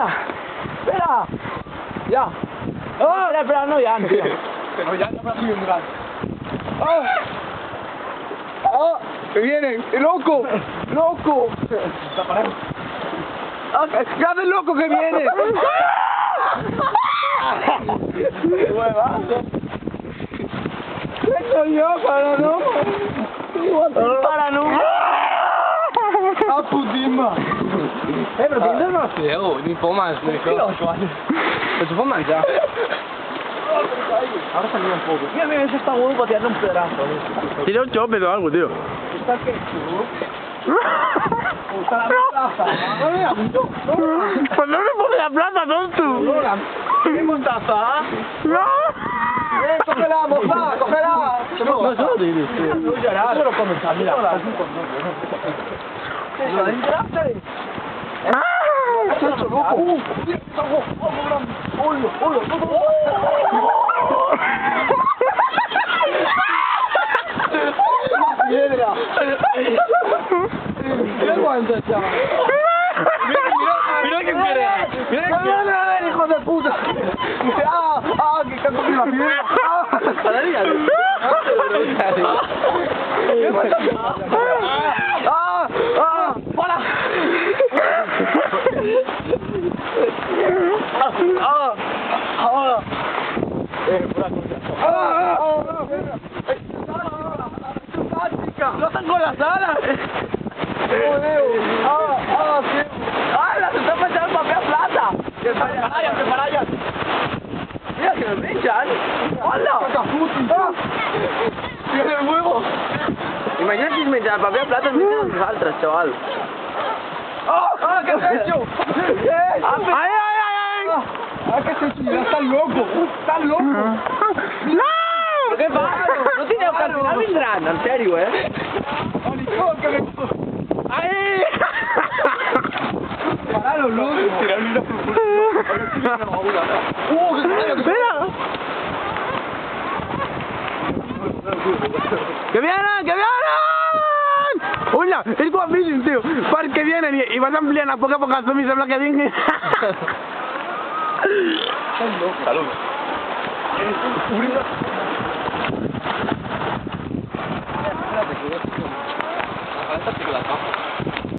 espera. Espera. Ya. Oh, espera, no, ya, tío. Pero ya me ha subido un gran. ¡Ah! ¡Ah! ¡Que vienen! ¡Loco! ¡Loco! Está parado. ¡Ah! ¡Que hace loco que viene! ¡Esto yo para no! Para no. ¡Ah, putimma! Pero piensas no Ciego, ni pomas, ni ¿Qué lo cosas. Pero se pomas ya. Ahora salió un poco. Mira, mira, ese está bueno para tirarle un pedazo. Tira un chope o algo, tío. ¿Está qué? Está la plaza. Pues no me pone la plata, tonto. ¿Qué montaza? No. ¡Cógela, moza! ¡Cógela! No, eso no te dices, tío. No llorar. Eso lo comes, mira. ¿Eso adentro? ¡Está hecho loco! ¡Piedra! ¡Qué aguanta, chaval! Mira que piedra. Mira que piedra. ¡Hijo de puta! ¡Ah! ¡Ah! ¡Que te ha cogido la piedra! ¡Ah! ¡Ah! ¡Ah! ¡Para! ¡Ah! ¡Ah! ¡No están con las alas! ¡Ah! ¡Ah! ¡Ah! ¡Se está pasando el papel plata! ¡Que para allá! ¡Mira que nos echan! ¡Hola! ¡Ah! ¡Tiene el huevo! Imagínate si menjar paper plata es menjar altres, chaval. ¡Ah! ¡Ah! ¿Qué has hecho? ¿Qué? ¡Ay, ay, ay! ¡Ah! ¿Qué has hecho? ¡Ya estás loco! ¡Estás loco! ¡No! ¿Qué pasa? No tiene que al final vendrán, en serio, ¡Maricón, que me... ¡Ay! ¡Paralo, loco! ¡Tirarle una propulsión! ¡Espera! ¡Que vienen! ¡Que vienen! ¡Hola! És guapíssim, tio! Perquè vienen i vas ampliant a poc el zoom i sembla que vinguin. Salud. Espérate, que voy a hacer...